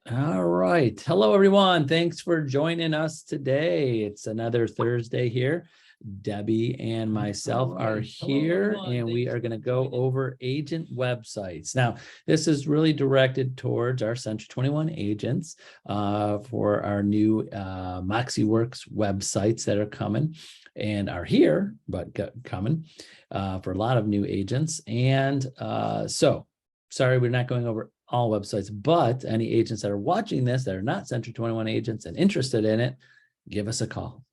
All right. Hello, everyone. Thanks for joining us today. It's another Thursday here. Debbie and myself are here, and we are going to go over agent websites. Now, this is really directed towards our Century 21 agents for our new MoxiWorks websites that are coming and are here, but coming for a lot of new agents. And so, sorry, we're not going over all websites, but any agents that are watching this that are not Century 21 agents and interested in it, give us a call.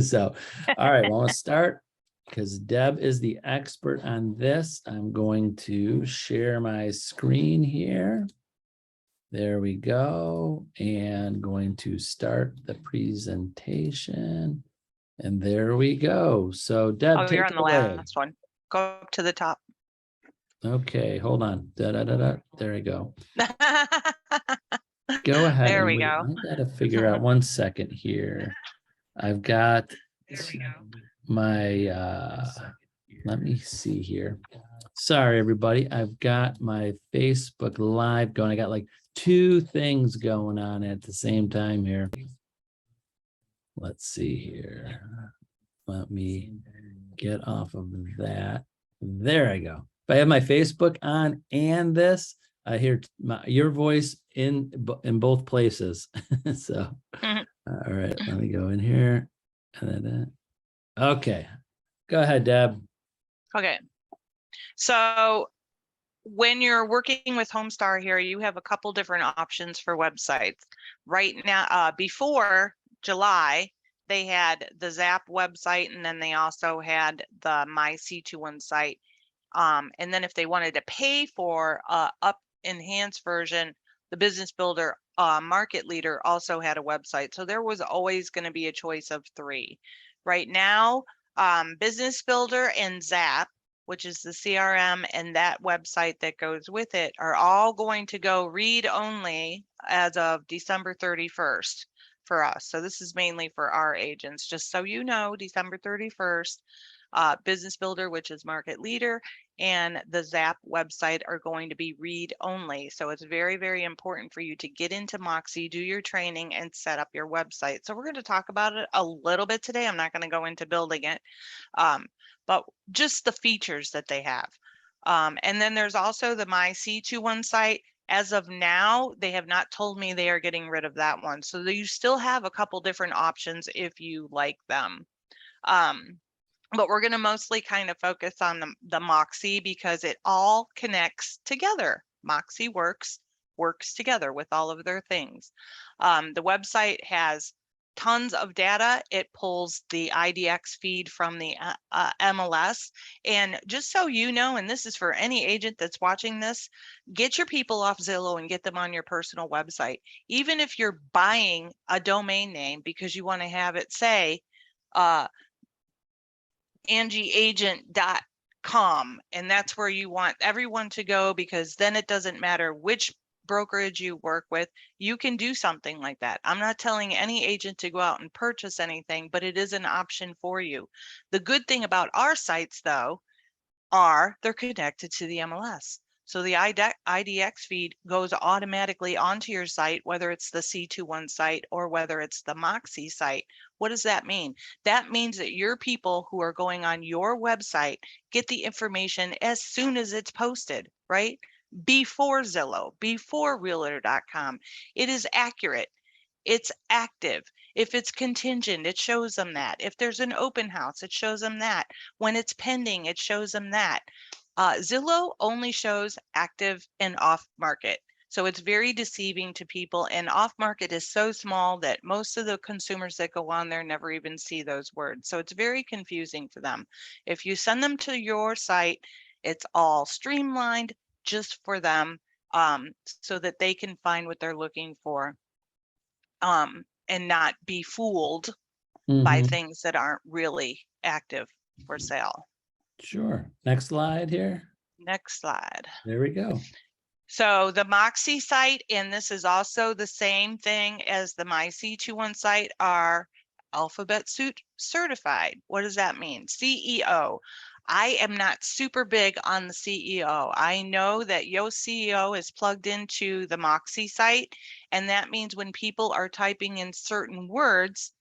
So, all right, well, let's start because Deb is the expert on this. I'm going to share my screen here. There we go. And going to start the presentation. And there we go. So Deb, you're on take the it away. last one. Go up to the top. Okay, hold on. There we go. Go ahead. There and we wait. go. I gotta figure out 1 second here. I've got my let me see here. Sorry, everybody. I've got my Facebook Live going. I got like 2 things going on at the same time here. Let's see here. Let me get off of that. There I go. If I have my Facebook on and this, I hear your voice in both places. So, all right, let me go in here. And then, okay, go ahead, Deb. Okay. So when you're working with Homestar here, you have a couple different options for websites. Right now, before July, they had the Zap website, and then they also had the My C21 site. And then if they wanted to pay for up enhanced version, the Business Builder Market Leader also had a website. So there was always going to be a choice of 3. Right now, Business Builder and Zap, which is the CRM and that website that goes with it, are all going to go read only as of December 31st for us. So this is mainly for our agents, just so you know, December 31st. Business Builder, which is Market Leader, and the Zap website are going to be read only. So it's very, very important for you to get into Moxie, do your training, and set up your website. So we're going to talk about it a little bit today. I'm not going to go into building it, but just the features that they have. And then there's also the My C21 site. As of now, they have not told me they are getting rid of that one. So you still have a couple different options if you like them. But we're going to mostly kind of focus on the Moxie because it all connects together. MoxiWorks works together with all of their things. The website has tons of data. It pulls the IDX feed from the MLS. And just so you know, and this is for any agent that's watching this, get your people off Zillow and get them on your personal website. Even if you're buying a domain name because you want to have it say, angieagent.com, and that's where you want everyone to go, because then it doesn't matter which brokerage you work with, you can do something like that. I'm not telling any agent to go out and purchase anything, but it is an option for you. The good thing about our sites, though, are they're connected to the MLS. So the IDX feed goes automatically onto your site, whether it's the C21 site or whether it's the Moxie site. What does that mean? That means that your people who are going on your website get the information as soon as it's posted, right? Before Zillow, before Realtor.com. It is accurate. It's active. If it's contingent, it shows them that. If there's an open house, it shows them that. When it's pending, it shows them that. Zillow only shows active and off market. So it's very deceiving to people, and off market is so small that most of the consumers that go on there never even see those words. So it's very confusing for them. If you send them to your site, it's all streamlined just for them, so that they can find what they're looking for. And not be fooled by things that aren't really active for sale. Sure. Next slide here. Next slide. There we go. So the Moxie site, and this is also the same thing as the My C21 site, are alphabet suit certified. What does that mean? CEO. I am not super big on the CEO. I know that Yoast CEO is plugged into the Moxie site, and that means when people are typing in certain words,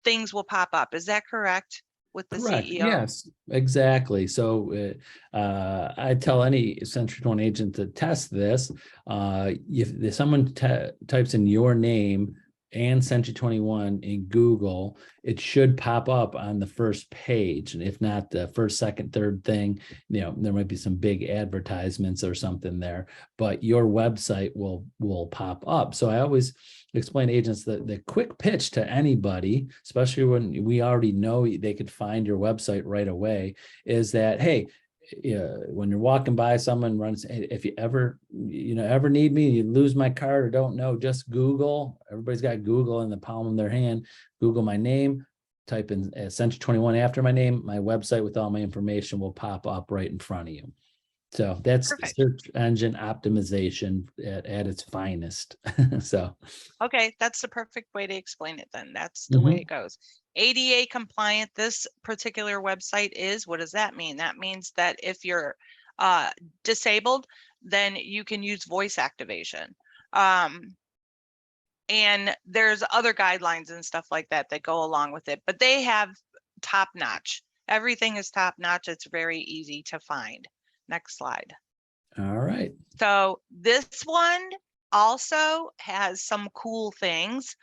things will pop up. Is that correct with the Correct. CEO? Yes, exactly. So I tell any Century 21 agent to test this. If someone types in your name and Century 21 in Google, it should pop up on the first page. And if not the first, second, third thing, there might be some big advertisements or something there, but your website will pop up. So I always explain to agents that the quick pitch to anybody, especially when we already know they could find your website right away, is that, hey, when you're walking by, someone runs, hey, if you ever need me, you lose my card or don't know, just Google. Everybody's got Google in the palm of their hand. Google my name, type in Century 21 after my name, my website with all my information will pop up right in front of you. So that's Perfect. search engine optimization at its finest. So Okay, that's the perfect way to explain it then. That's the way it goes. ADA compliant, this particular website is, what does that mean? That means that if you're disabled, then you can use voice activation. And there's other guidelines and stuff like that that go along with it, but they have top notch. Everything is top notch. It's very easy to find. Next slide. All right. So this one also has some cool things.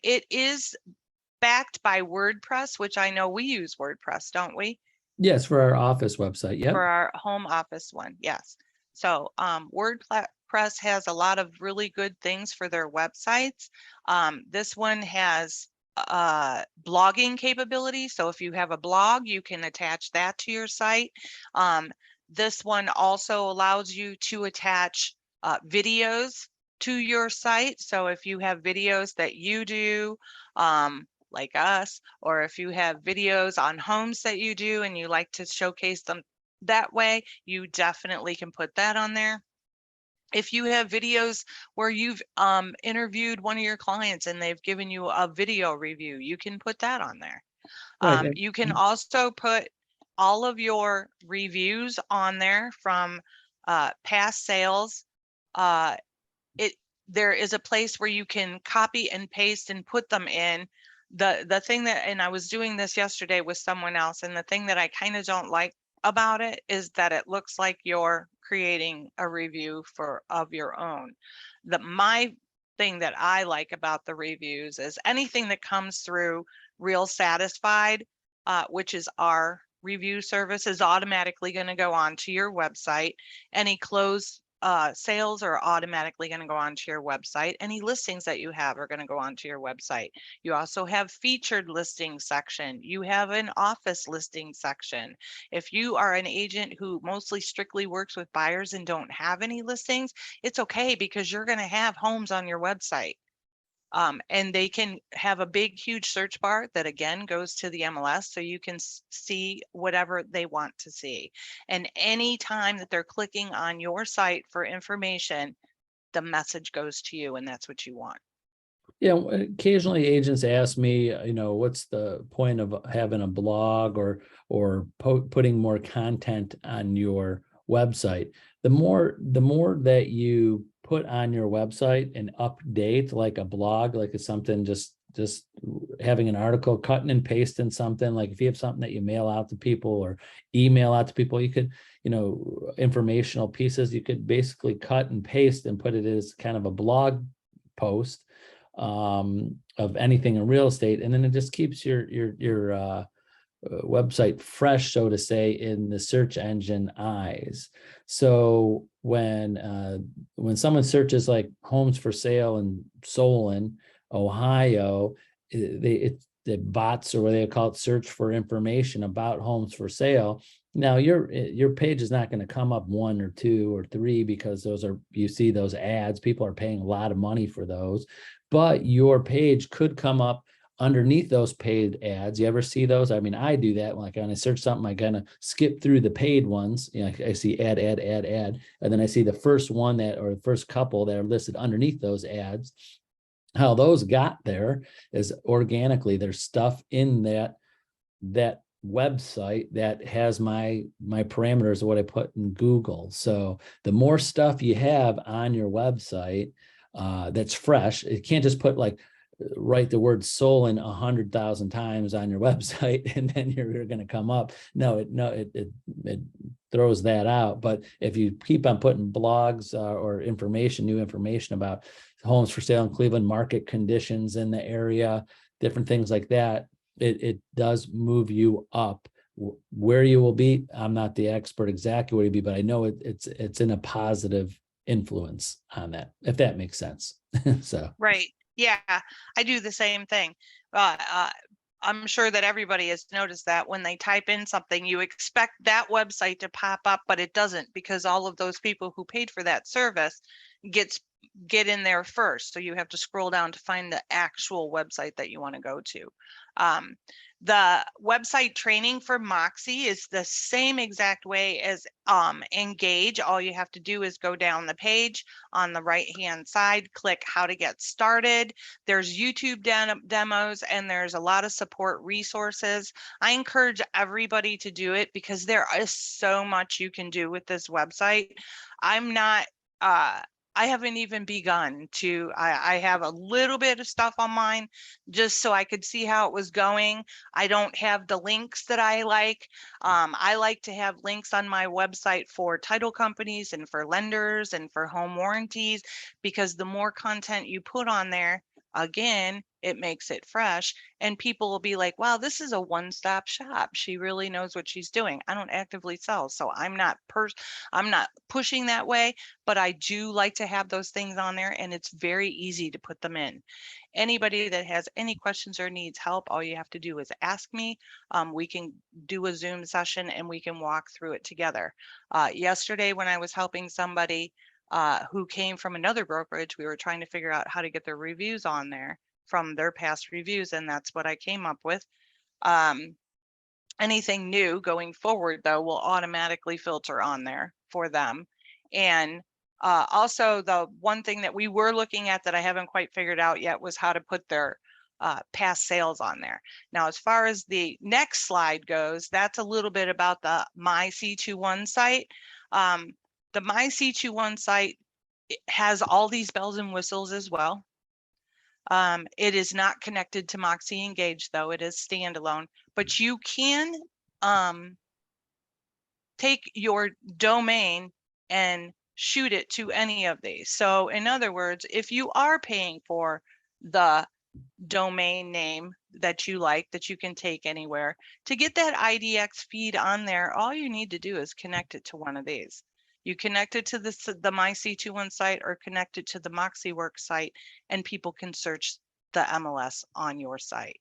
It is backed by WordPress, which I know we use WordPress, don't we? Yes, for our office website. Yep. For our home office one, yes. So WordPress has a lot of really good things for their websites. This one has blogging capability. So if you have a blog, you can attach that to your site. This one also allows you to attach videos to your site. So if you have videos that you do, like us, or if you have videos on homes that you do and you like to showcase them that way, you definitely can put that on there. If you have videos where you've interviewed one of your clients and they've given you a video review, you can put that on there. Right. You can also put all of your reviews on there from past sales. There is a place where you can copy and paste and put them in. The thing that, and I was doing this yesterday with someone else, and the thing that I kind of don't like about it is that it looks like you're creating a review of your own. My thing that I like about the reviews is anything that comes through Real Satisfied, which is our review service, is automatically going to go on to your website. Any closed sales are automatically going to go onto your website. Any listings that you have are going to go onto your website. You also have featured listing section. You have an office listing section. If you are an agent who mostly strictly works with buyers and don't have any listings, it's okay, because you're going to have homes on your website. And they can have a big, huge search bar that again goes to the MLS, so you can see whatever they want to see. And any time that they're clicking on your site for information, the message goes to you, and that's what you want. Yeah, occasionally agents ask me, what's the point of having a blog or putting more content on your website? The more that you put on your website and update, like a blog, like it's something just having an article, cutting and pasting something, like if you have something that you mail out to people or email out to people, you could, informational pieces, you could basically cut and paste and put it as kind of a blog post of anything in real estate, and then it just keeps your website fresh, so to say, in the search engine eyes. So when someone searches like homes for sale in Solon, Ohio, the bots, or what they call it, search for information about homes for sale. Now your page is not going to come up 1 or 2 or 3, because you see those ads, people are paying a lot of money for those, but your page could come up underneath those paid ads. You ever see those? I mean, I do that. Like when I search something, I kind of skip through the paid ones. I see ad, and then I see the first one or the first couple that are listed underneath those ads. How those got there is organically. There's stuff in that website that has my parameters of what I put in Google. So the more stuff you have on your website that's fresh, it can't just put like write the word Solon 100,000 times on your website and then you're going to come up. No, it throws that out. But if you keep on putting blogs or information, new information about homes for sale in Cleveland, market conditions in the area, different things like that, it does move you up. Where you will be, I'm not the expert exactly where you be, but I know it's in a positive influence on that, if that makes sense. So Right. Yeah, I do the same thing. I'm sure that everybody has noticed that when they type in something, you expect that website to pop up, but it doesn't, because all of those people who paid for that service get in there first. So you have to scroll down to find the actual website that you want to go to. The website training for Moxie is the same exact way as Engage. All you have to do is go down the page on the right hand side, click how to get started. There's YouTube demos and there's a lot of support resources. I encourage everybody to do it because there is so much you can do with this website. I haven't even begun to, I have a little bit of stuff on mine just so I could see how it was going. I don't have the links that I like. I like to have links on my website for title companies and for lenders and for home warranties, because the more content you put on there, again, it makes it fresh and people will be like, wow, this is a one-stop shop. She really knows what she's doing. I don't actively sell, so I'm not pushing that way, but I do like to have those things on there and it's very easy to put them in. Anybody that has any questions or needs help, all you have to do is ask me. We can do a Zoom session and we can walk through it together. Yesterday when I was helping somebody who came from another brokerage, we were trying to figure out how to get their reviews on there from their past reviews, and that's what I came up with. Anything new going forward, though, will automatically filter on there for them. And also, the one thing that we were looking at that I haven't quite figured out yet was how to put their past sales on there. Now, as far as the next slide goes, that's a little bit about the My C21 site. The My C21 site has all these bells and whistles as well. It is not connected to Moxie Engage, though. It is standalone, but you can take your domain and shoot it to any of these. So in other words, if you are paying for the domain name that you like, that you can take anywhere, to get that IDX feed on there, all you need to do is connect it to one of these. You connect it to the My C21 site or connect it to the MoxiWorks site, and people can search the MLS on your site.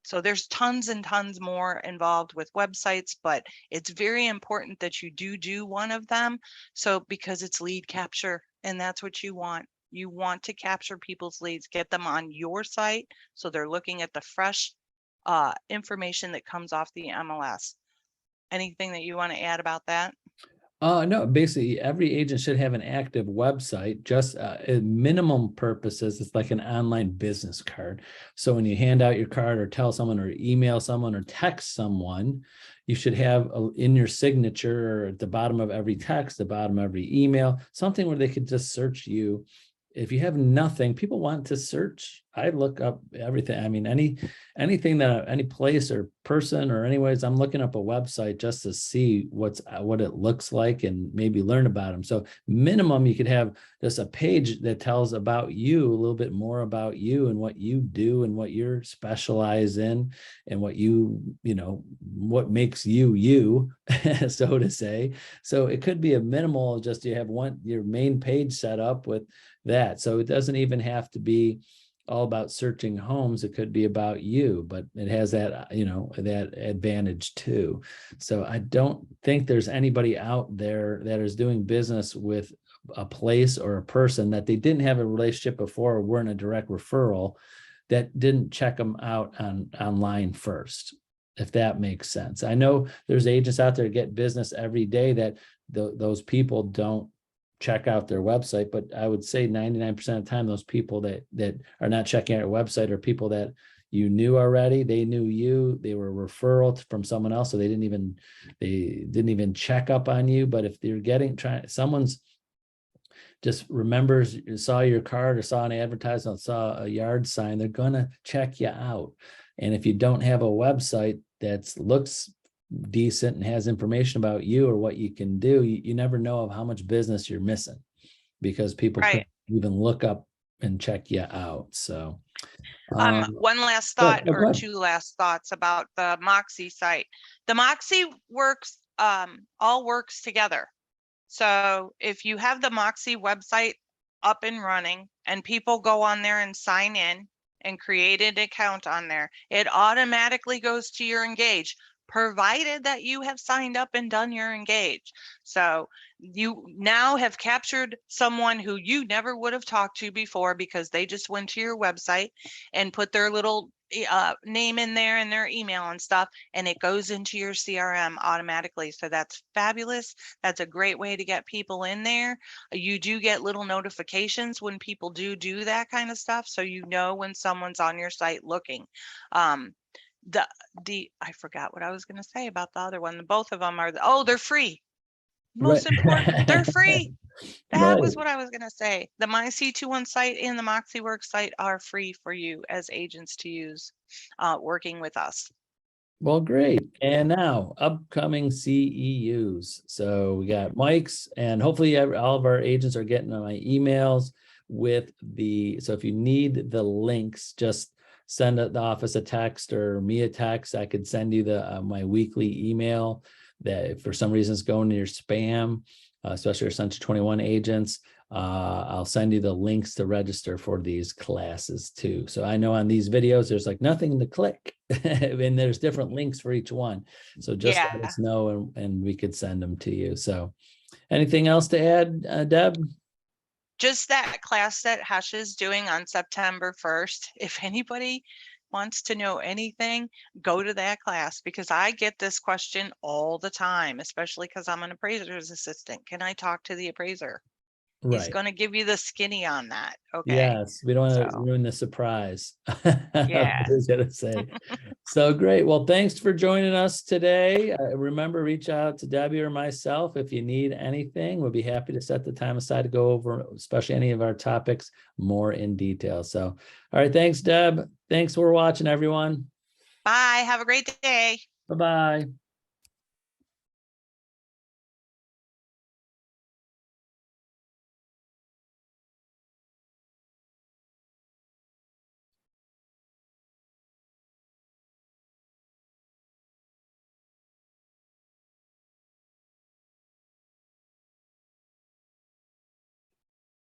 So there's tons and tons more involved with websites, but it's very important that you do one of them. So because it's lead capture, and that's what you want. You want to capture people's leads, get them on your site so they're looking at the fresh information that comes off the MLS. Anything that you want to add about that? No, basically every agent should have an active website, just minimum purposes. It's like an online business card. So when you hand out your card or tell someone or email someone or text someone, you should have in your signature or at the bottom of every text, the bottom of every email, something where they could just search you. If you have nothing, people want to search. I look up everything. I mean, anything that any place or person or anyways, I'm looking up a website just to see what it looks like and maybe learn about them. So minimum, you could have just a page that tells about you, a little bit more about you and what you do and what you're specialized in and what what makes you, so to say. So it could be a minimal, just you have your main page set up with that. So it doesn't even have to be all about searching homes. It could be about you, but it has that, that advantage too. So I don't think there's anybody out there that is doing business with a place or a person that they didn't have a relationship before or weren't a direct referral that didn't check them out online first, if that makes sense. I know there's agents out there that get business every day that those people don't check out their website, but I would say 99% of the time, those people that are not checking out your website are people that you knew already, they knew you, they were a referral from someone else, so they didn't even check up on you. But if you're someone's just remembers, saw your card or saw an advertisement, saw a yard sign, they're gonna check you out. And if you don't have a website that looks decent and has information about you or what you can do, you never know of how much business you're missing, because people couldn't even look up and check you out. So one last go thought, or ahead. two last thoughts about the Moxie site. The MoxiWorks all works together. So if you have the Moxie website up and running and people go on there and sign in and create an account on there, it automatically goes to your Engage, provided that you have signed up and done your Engage. So you now have captured someone who you never would have talked to before, because they just went to your website and put their little name in there and their email and stuff, and it goes into your CRM automatically. So that's fabulous. That's a great way to get people in there. You do get little notifications when people do that kind of stuff, so you know when someone's on your site looking. I forgot what I was going to say about the other one. Both of them are they're free. Most important, they're free. That was what I was going to say. The My C21 site and the MoxiWorks site are free for you as agents to use working with us. Well, great. And now upcoming CEUs. So we got Mike's, and hopefully all of our agents are getting my emails with so if you need the links, just send the office a text or me a text. I could send you my weekly email that if for some reason is going to your spam, especially our Century 21 agents. I'll send you the links to register for these classes too. So I know on these videos, there's like nothing to click and there's different links for each one. So just let us know and we could send them to you. So anything else to add, Deb? Just that class that Hush is doing on September 1st. If anybody wants to know anything, go to that class, because I get this question all the time, especially because I'm an appraiser's assistant. Can I talk to the appraiser? Right. He's going to give you the skinny on that. Okay. Yes, we don't want to ruin the surprise. Yeah. I was gonna say. So great. Well, thanks for joining us today. Remember, reach out to Debbie or myself if you need anything. We'll be happy to set the time aside to go over, especially any of our topics, more in detail. So, all right. Thanks, Deb. Thanks for watching, everyone. Bye. Have a great day. Bye-bye.